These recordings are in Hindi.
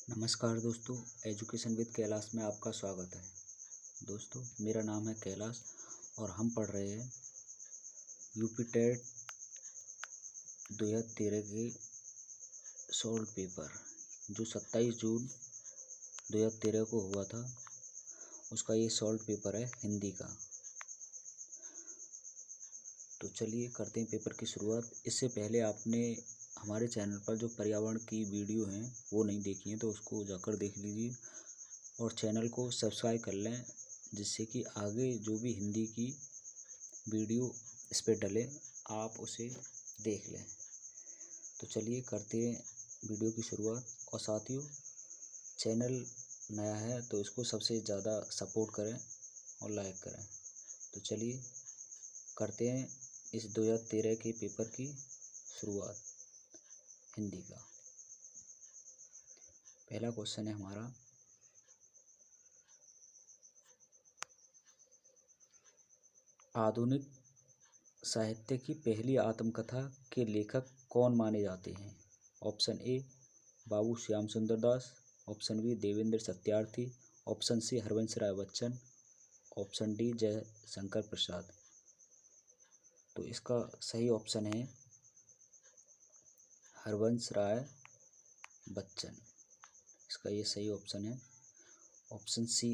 नमस्कार दोस्तों, एजुकेशन विद कैलाश में आपका स्वागत है। दोस्तों, मेरा नाम है कैलाश और हम पढ़ रहे हैं यूपी टेट 2013 के सॉल्व पेपर जो 27 जून 2013 को हुआ था। उसका ये सॉल्व पेपर है हिंदी का। तो चलिए करते हैं पेपर की शुरुआत। इससे पहले आपने हमारे चैनल पर जो पर्यावरण की वीडियो हैं वो नहीं देखी हैं तो उसको जाकर देख लीजिए और चैनल को सब्सक्राइब कर लें, जिससे कि आगे जो भी हिंदी की वीडियो इस पर डले आप उसे देख लें। तो चलिए करते हैं वीडियो की शुरुआत। और साथियों, चैनल नया है तो इसको सबसे ज़्यादा सपोर्ट करें और लाइक करें। तो चलिए करते हैं इस 2013 के पेपर की शुरुआत हिंदी का। पहला क्वेश्चन है हमारा, आधुनिक साहित्य की पहली आत्मकथा के लेखक कौन माने जाते हैं? Option A Babu Shyam Sundar Das, option B Devendra Satyarthi, option C Harivansh Rai Bachchan, option D Jaishankar Prasad. तो इसका सही ऑप्शन है हरवंश राय बच्चन। इसका ये सही ऑप्शन है, ऑप्शन सी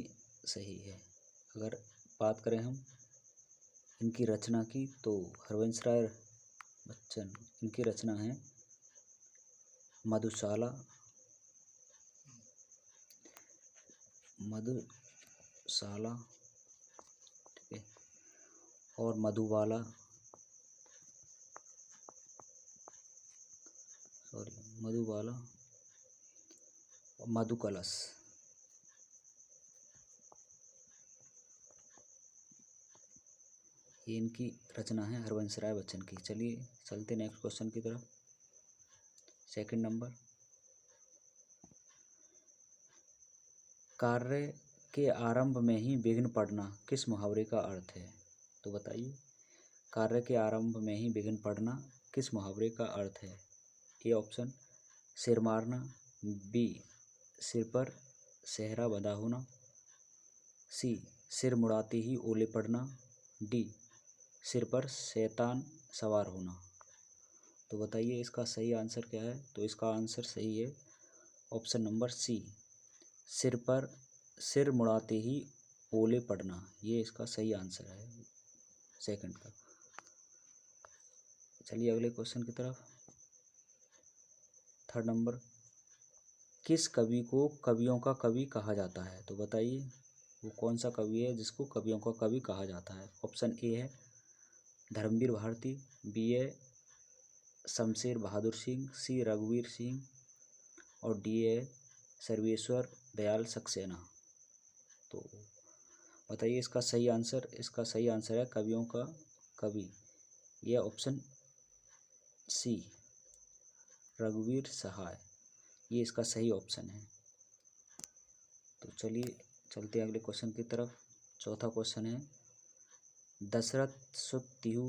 सही है। अगर बात करें हम इनकी रचना की तो हरवंश राय बच्चन, इनकी रचना है मधुशाला ठीक है, और मधुबाला और मधुकलश। ये इनकी रचना है हरवंश राय बच्चन की। चलिए चलते नेक्स्ट क्वेश्चन की तरफ। सेकंड नंबर, कार्य के आरंभ में ही विघ्न पड़ना किस मुहावरे का अर्थ है? तो बताइए, कार्य के आरंभ में ही विघ्न पड़ना किस मुहावरे का अर्थ है? ए ऑप्शन सिर मारना, बी सिर पर सेहरा बंधा होना, सी सिर मुड़ाते ही ओले पड़ना, डी सिर पर शैतान सवार होना। तो बताइए इसका सही आंसर क्या है? तो इसका आंसर सही है ऑप्शन नंबर सी, सिर मुड़ाते ही ओले पड़ना। ये इसका सही आंसर है सेकंड का। चलिए अगले क्वेश्चन की तरफ। थर्ड नंबर, किस कवि को कवियों का कवि कहा जाता है? तो बताइए वो कौन सा कवि है जिसको कवियों का कवि कहा जाता है? ऑप्शन ए है धर्मवीर भारती, बी है शमशेर बहादुर सिंह, सी रघुवीर सिंह और डी है सर्वेश्वर दयाल सक्सेना। तो बताइए इसका सही आंसर। इसका सही आंसर है कवियों का कवि, यह ऑप्शन सी रघुवीर सहाय। ये इसका सही ऑप्शन है। तो चलिए चलते हैं अगले क्वेश्चन की तरफ। चौथा क्वेश्चन है, दशरथ सुत तिहु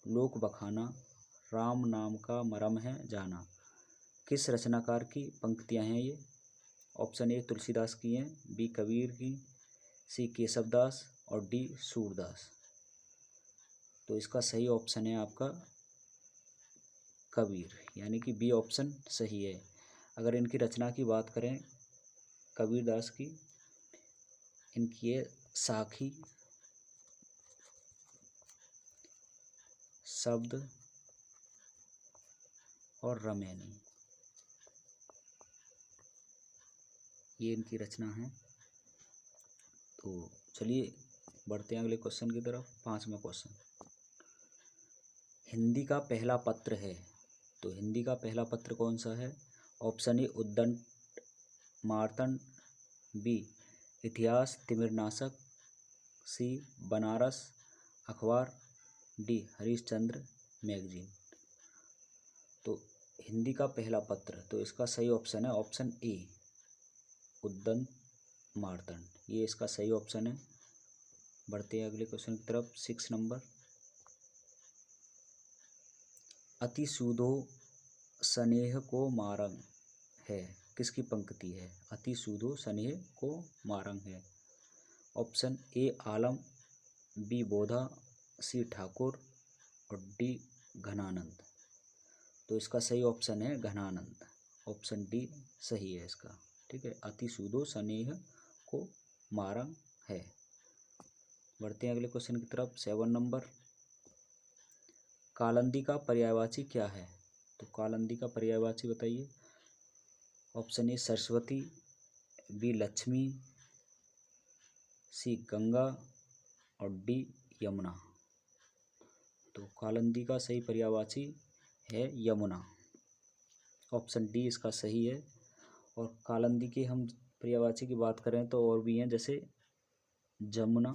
लोक बखाना राम नाम का मरम है जाना किस रचनाकार की पंक्तियां हैं ये? ऑप्शन ए तुलसीदास की हैं, बी कबीर की, सी केशवदास और डी सूरदास। तो इसका सही ऑप्शन है आपका कबीर, यानी कि बी ऑप्शन सही है। अगर इनकी रचना की बात करें कबीरदास की, इनकी है साखी, शब्द और रमैनी। ये इनकी रचना है। तो चलिए बढ़ते हैं अगले क्वेश्चन की तरफ। पांचवा क्वेश्चन, हिंदी का पहला पत्र है। तो हिंदी का पहला पत्र कौन सा है? ऑप्शन ए उद्दंड मार्तंड, बी इतिहास तिमिरनाशक, सी बनारस अखबार, डी हरिश्चंद्र मैगजीन। तो हिंदी का पहला पत्र, तो इसका सही ऑप्शन है ऑप्शन ए उद्दंड मार्तंड। ये इसका सही ऑप्शन है। बढ़ते हैं अगले क्वेश्चन की तरफ। 6 नंबर, अति सूदो स्नेह को मारंग है किसकी पंक्ति है? अति सूदो स्नेह को मारंग है। ऑप्शन ए आलम, बी बोधा, सी ठाकुर और डी घनानंद। तो इसका सही ऑप्शन है घनानंद। ऑप्शन डी सही है इसका। ठीक है, अति सूदो स्नेह को मारंग है। बढ़ते हैं अगले क्वेश्चन की तरफ। 7 नंबर, कालंदी का पर्यायवाची क्या है? तो कालंदी का पर्यायवाची बताइए। Option A Saraswati, B Lakshmi, C Ganga और डी यमुना। तो कालंदी का सही पर्यायवाची है यमुना। ऑप्शन डी इसका सही है। और कालंदी के हम पर्यायवाची की बात करें तो और भी हैं, जैसे जमुना,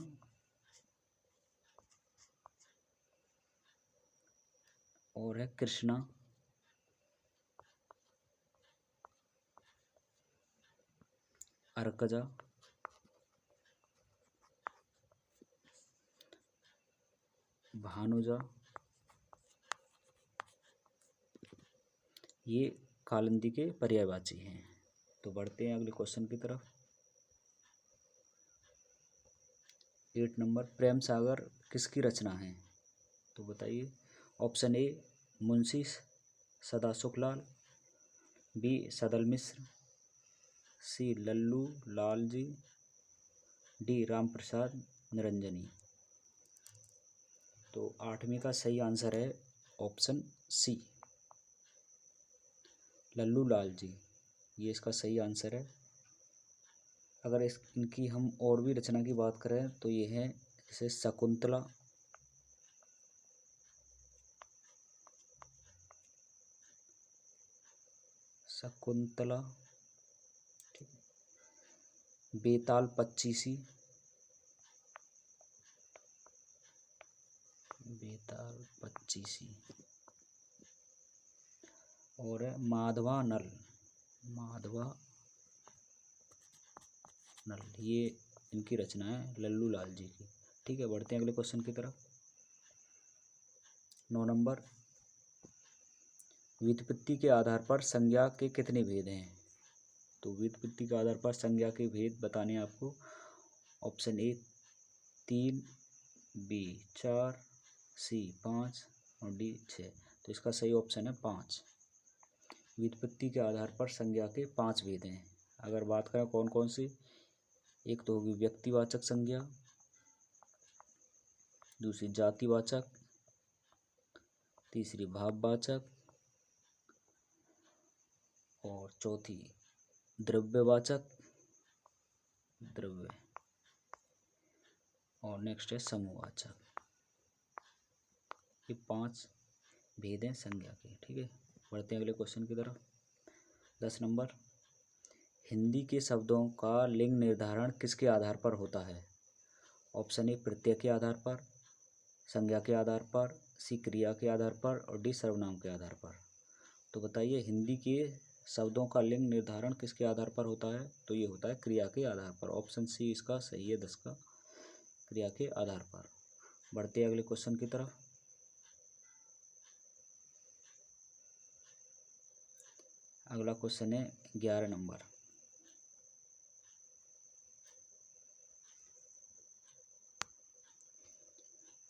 और है कृष्णा, अर्कजा, भानुजा। ये कालिंदी के पर्यायवाची हैं। तो बढ़ते हैं अगले क्वेश्चन की तरफ। 8 नंबर, प्रेम सागर किसकी रचना है? तो बताइए। Option A Munshi Sadasukhlal, B Sadal Mishra, C Lallu Lal ji, D Ram Prasad Niranjani. तो 8वीं का सही आंसर है ऑप्शन सी, लल्लू लाल जी। ये इसका सही आंसर है। अगर इनकी हम और भी रचना की बात करें तो ये है जैसे शकुंतला, ठीक है, बेताल पच्चीसी, और है माधवा नल, ये इनकी रचना है लल्लू लाल जी की। ठीक है, बढ़ते हैं अगले क्वेश्चन की तरफ। 9 नंबर, व्युत्पत्ति के आधार पर संज्ञा के कितने भेद हैं? तो व्युत्पत्ति के आधार पर संज्ञा के भेद बताने हैं आपको। ऑप्शन ए 3, बी 4, सी 5 और डी 6। तो इसका सही ऑप्शन है 5। व्युत्पत्ति के आधार पर संज्ञा के 5 भेद हैं। अगर बात करें कौन कौन सी, एक तो होगी व्यक्तिवाचक संज्ञा, दूसरी जातिवाचक, तीसरी भाववाचक और चौथी द्रव्यवाचक, और नेक्स्ट है समूहवाचक। ये 5 भेद हैं संज्ञा के। ठीक है, बढ़ते हैं अगले क्वेश्चन की तरफ। 10 नंबर, हिंदी के शब्दों का लिंग निर्धारण किसके आधार पर होता है? ऑप्शन ए प्रत्यय के आधार पर, संज्ञा के आधार पर, सी क्रिया के आधार पर और डी सर्वनाम के आधार पर। तो बताइए हिंदी के शब्दों का लिंग निर्धारण किसके आधार पर होता है? तो ये होता है क्रिया के आधार पर। ऑप्शन सी इसका सही है 10 का, क्रिया के आधार पर। बढ़ते हैं अगले क्वेश्चन की तरफ। अगला क्वेश्चन है 11 नंबर,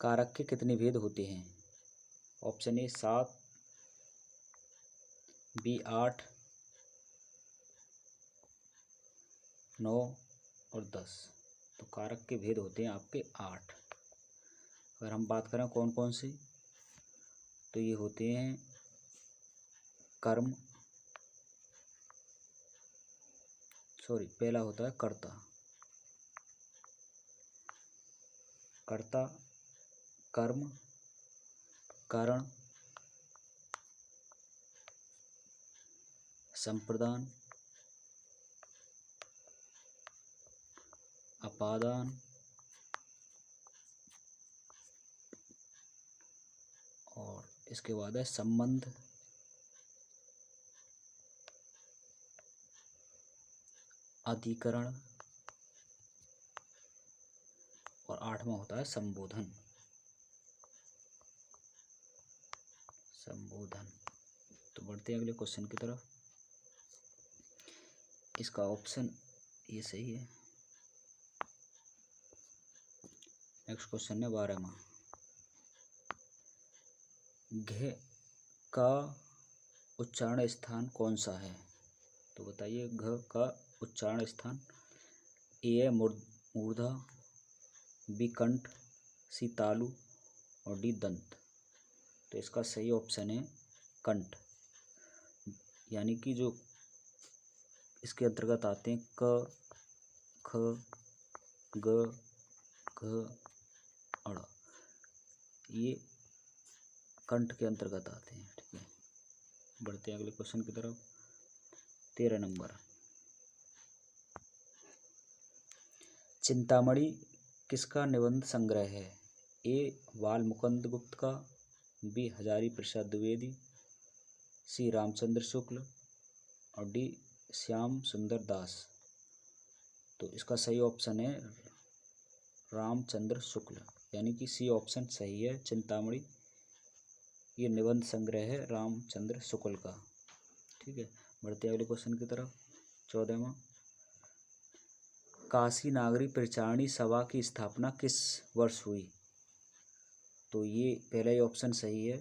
कारक के कितने भेद होते हैं? ऑप्शन ए 7, बी 8, 9 और 10। तो कारक के भेद होते हैं आपके 8। अगर हम बात करें कौन कौन सी, तो ये होते हैं कर्म, पहला होता है कर्ता, कर्म, कारण, संप्रदान, अपादान और इसके बाद है संबंध, अधिकरण और 8वां होता है संबोधन। तो बढ़ते हैं अगले क्वेश्चन की तरफ। इसका ऑप्शन ये सही है। नेक्स्ट क्वेश्चन है 12वां। घ का उच्चारण स्थान कौन सा है? तो बताइए घ का उच्चारण स्थान। ए है मूर्धा, बी कंठ, सी तालु और डी दंत। तो इसका सही ऑप्शन है कंठ, यानी कि जो इसके अंतर्गत आते हैं क, ख, ग, घ, अड़, ये कंठ के अंतर्गत आते हैं। ठीक है, बढ़ते हैं अगले क्वेश्चन की तरफ। 13 नंबर। चिंतामणि किसका निबंध संग्रह है? ए बाल मुकुंद गुप्त का, बी हजारी प्रसाद द्विवेदी, सी रामचंद्र शुक्ल और डी श्याम सुंदर दास। तो इसका सही ऑप्शन है रामचंद्र शुक्ल, यानी कि सी ऑप्शन सही है। चिंतामणि ये निबंध संग्रह है रामचंद्र शुक्ल का। ठीक है, बढ़ते अगले क्वेश्चन की तरफ। 14वां। काशी नागरी परिचारणी सभा की स्थापना किस वर्ष हुई? तो ये पहला ही ऑप्शन सही है।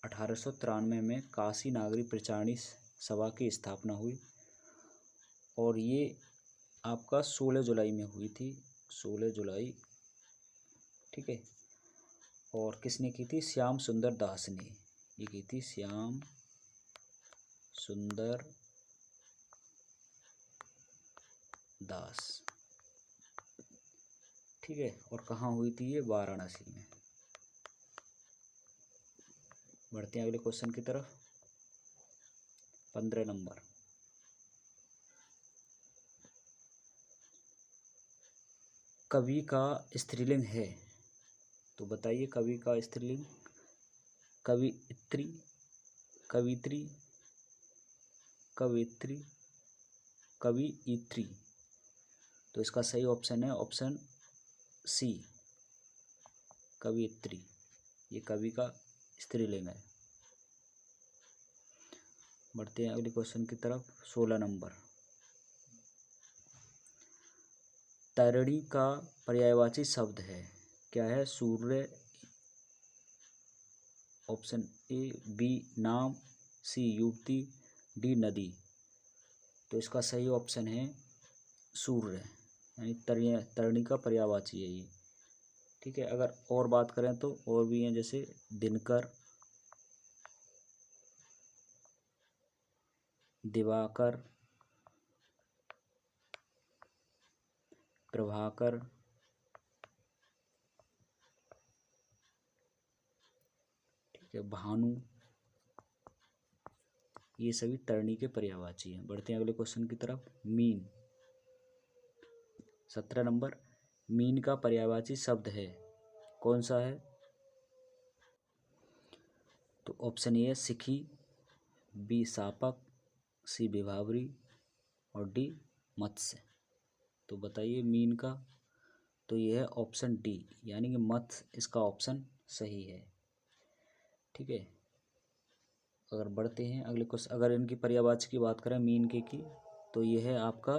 1893 में काशी नागरी परिचारणी सभा की स्थापना हुई और ये आपका 16 जुलाई में हुई थी, 16 जुलाई। ठीक है, और किसने की थी? श्याम सुंदर दास ने ये की थी, श्याम सुंदर दास। ठीक है, और कहाँ हुई थी ये? वाराणसी में। बढ़ते हैं अगले क्वेश्चन की तरफ। 15 नंबर। कवि का स्त्रीलिंग है? तो बताइए कवि का स्त्रीलिंग। कवियत्री, कवित्री, कवित्री, कवियत्री। तो इसका सही ऑप्शन है ऑप्शन सी, कवियत्री। ये कवि का स्त्रीलिंग है। बढ़ते हैं अगले क्वेश्चन की तरफ। 16 नंबर। तैरणी का पर्यायवाची शब्द है, क्या है? सूर्य, ऑप्शन ए, बी नाम, सी युवती, डी नदी। तो इसका सही ऑप्शन है सूर्य, यानी तैरणी का पर्यायवाची है ये। ठीक है, अगर और बात करें तो और भी हैं, जैसे दिनकर, दिवाकर, प्रभाकर, ठीक है, भानु, ये सभी तैरणी के पर्यायवाची हैं। बढ़ते हैं अगले क्वेश्चन की तरफ। मीन। 17 नंबर। मीन का पर्यायवाची शब्द है, कौन सा है? तो ऑप्शन ए है सिखी, बी सापक, सी विभावरी और डी मत्स्य। तो बताइए मीन का। तो ये है ऑप्शन डी, यानी कि मत्स्य इसका ऑप्शन सही है। ठीक है, अगर बढ़ते हैं अगले क्वेश्चन। अगर इनकी पर्यायवाची की बात करें मीन के की, तो ये है आपका,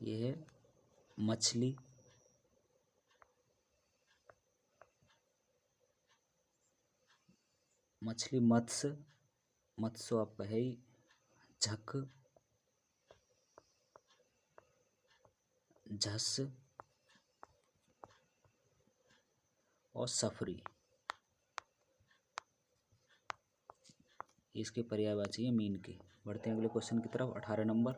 ये है मछली, मछली, मत्स्य, मत्स्य आपका है ही, झक, झस और सफरी, इसके पर्यायवाची है मीन के। बढ़ते हैं अगले क्वेश्चन की तरफ। 18 नंबर।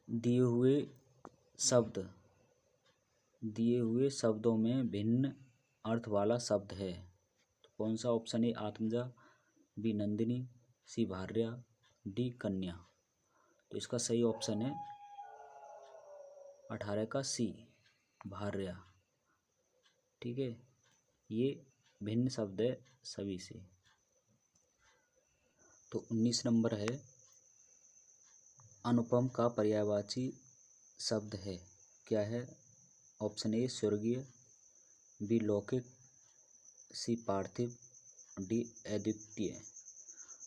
दिए हुए शब्दों में भिन्न अर्थ वाला शब्द है, तो कौन सा? Option A Atmaja, B Nandini, सी भार्या, डी कन्या। तो इसका सही ऑप्शन है 18 का सी, भार्या। ठीक है, ये भिन्न शब्द है सभी से। तो 19 नंबर है, अनुपम का पर्यायवाची शब्द है, क्या है? ऑप्शन ए स्वर्गीय, बी लौकिक, सी पार्थिव डी अद्वितीय।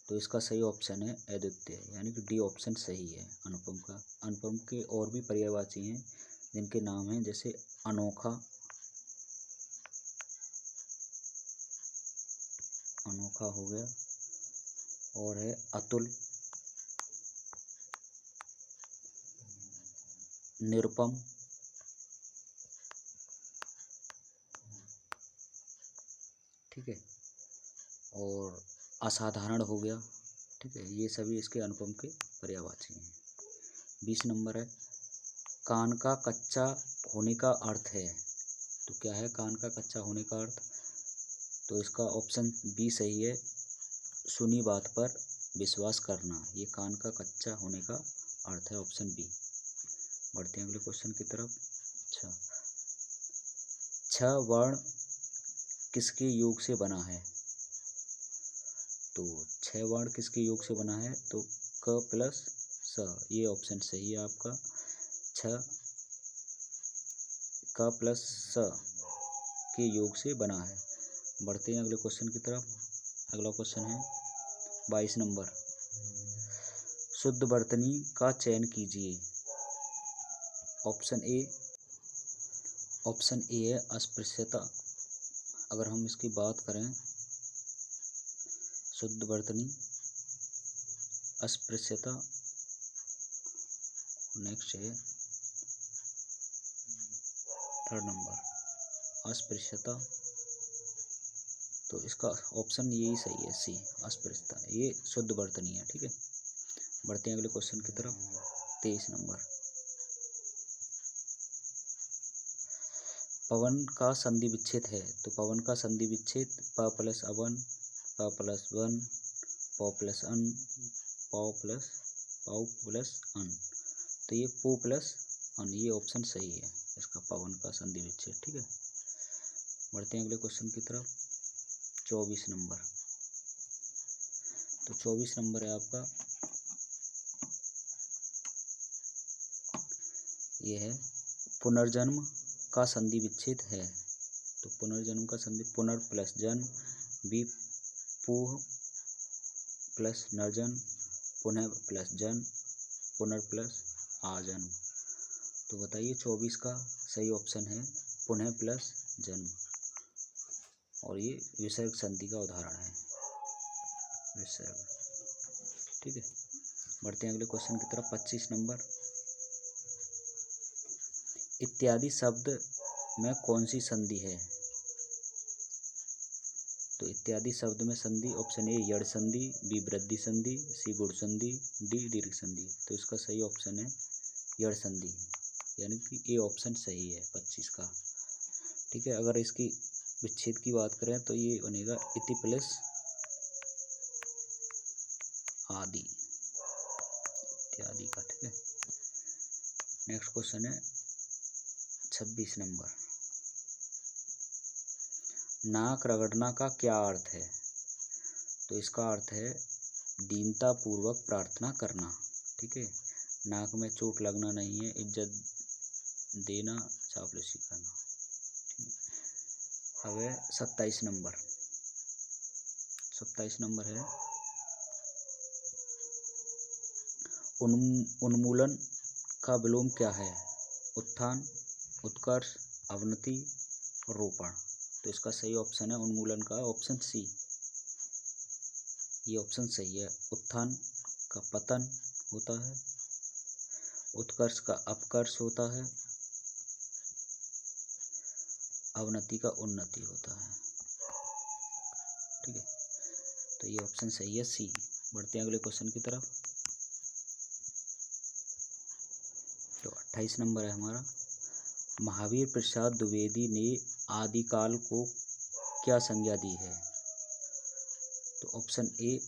तो इसका सही ऑप्शन है अद्वितीय, यानी कि डी ऑप्शन सही है अनुपम का। अनुपम के और भी पर्यायवाची हैं जिनके नाम हैं जैसे अनोखा, अनोखा हो गया, और है अतुल, निरुपम, ठीक है, और असाधारण हो गया, ठीक है। ये सभी इसके अनुपम के पर्यायवाची हैं। 20 नंबर है कान का कच्चा होने का अर्थ है। तो क्या है कान का कच्चा होने का अर्थ? तो इसका ऑप्शन बी सही है, सुनी बात पर विश्वास करना। ये कान का कच्चा होने का अर्थ है, ऑप्शन बी। बढ़ते हैं अगले क्वेश्चन की तरफ। अच्छा, छह वर्ण किसके योग से बना है? तो छह वर्ण किसके योग से बना है? तो क प्लस स, ये ऑप्शन सही है आपका। छ क प्लस स के योग से बना है। बढ़ते हैं अगले क्वेश्चन की तरफ। अगला क्वेश्चन है 22 नंबर, शुद्ध वर्तनी का चयन कीजिए। ऑप्शन ए है अस्पृश्यता। अगर हम इसकी बात करें शुद्ध वर्तनी, अस्पृश्यता, नेक्स्ट है 3rd नंबर अस्पृश्यता। तो इसका ऑप्शन यही सही है, सी अस्पृश्यता, ये शुद्ध वर्तनी है, ठीक है। बढ़ते हैं अगले क्वेश्चन की तरफ। 23 नंबर, पवन का संधि विच्छेद है। तो पवन का संधि विच्छेद प प्लस अवन, प प्लस वन, प प्लस अन, पौ प्लस अन। तो ये पो प्लस अन, ये ऑप्शन सही है इसका, पवन का संधि विच्छेद, ठीक है। बढ़ते हैं अगले क्वेश्चन की तरफ। 24 नंबर, तो 24 नंबर है आपका, ये है पुनर्जन्म का संधि विच्छेद है। तो पुनर्जन्म का संधि पुनर् प्लस जन्म, बी पूह प्लस नर्जन, पुनः प्लस जन्म, पुनर् प्लस आजन्म। तो बताइए 24 का सही ऑप्शन है पुनः प्लस जन्म, और ये विसर्ग संधि का उदाहरण है, विसर्ग, ठीक है। बढ़ते हैं अगले क्वेश्चन की तरफ। 25 नंबर, इत्यादि शब्द में कौन सी संधि है? तो इत्यादि शब्द में संधि ऑप्शन ए यड़ संधि, बी वृद्धि संधि, सी गुण संधि, डी दीर्घ संधि। तो इसका सही ऑप्शन है यड़ संधि, यानी कि ए ऑप्शन सही है 25 का, ठीक है। अगर इसकी विच्छेद की बात करें तो ये बनेगा इति प्लस आदि, इत्यादि का, ठीक है। नेक्स्ट क्वेश्चन है 26 नंबर, नाक रगड़ना का क्या अर्थ है? तो इसका अर्थ है दीनता पूर्वक प्रार्थना करना, ठीक है। नाक में चोट लगना नहीं है, इज्जत देना, चापलूसी करना, ठीक है। अब है 27 नंबर, 27 नंबर है उन्मूलन का विलोम क्या है? उत्थान, उत्कर्ष, अवनति, रोपण। तो इसका सही ऑप्शन है उन्मूलन का ऑप्शन सी, ये ऑप्शन सही है। उत्थान का पतन होता है, उत्कर्ष का अपकर्ष होता है, अवनति का उन्नति होता है, ठीक है। तो ये ऑप्शन सही है सी। बढ़ते हैं अगले क्वेश्चन की तरफ। तो 28 नंबर है हमारा, महावीर प्रसाद द्विवेदी ने आदिकाल को क्या संज्ञा दी है? तो ऑप्शन ए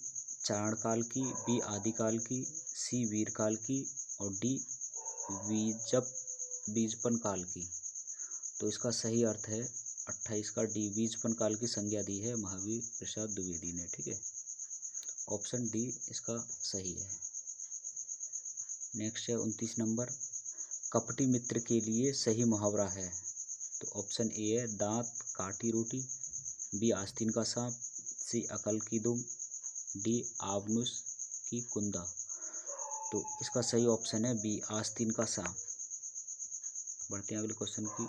चारणकाल की, बी आदिकाल की, सी वीरकाल की, और डी बीजपन काल की। तो इसका सही अर्थ है 28 का डी, बीजपन काल की संज्ञा दी है महावीर प्रसाद द्विवेदी ने, ठीक है। ऑप्शन डी इसका सही है। नेक्स्ट है 29 नंबर, कपटी मित्र के लिए सही मुहावरा है। तो ऑप्शन ए है दांत काटी रोटी, बी आस्तीन का सांप, सी अकल की दुम, डी आवनुस की कुंदा। तो इसका सही ऑप्शन है बी आस्तीन का सांप। बढ़ते हैं अगले क्वेश्चन की।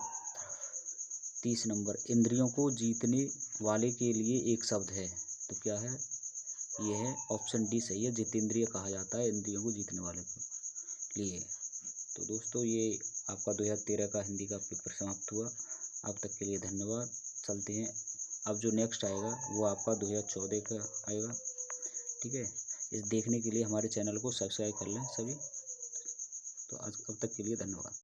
30 नंबर, इंद्रियों को जीतने वाले के लिए एक शब्द है, तो क्या है? ये है ऑप्शन डी सही है, जितेंद्रिय कहा जाता है इंद्रियों को जीतने वाले के लिए। तो दोस्तों ये आपका 2013 का हिंदी का पेपर समाप्त हुआ। अब तक के लिए धन्यवाद। चलते हैं, अब जो नेक्स्ट आएगा वो आपका 2014 का आएगा। ठीक है, इस देखने के लिए हमारे चैनल को सब्सक्राइब कर लें सभी। तो आज अब तक के लिए धन्यवाद।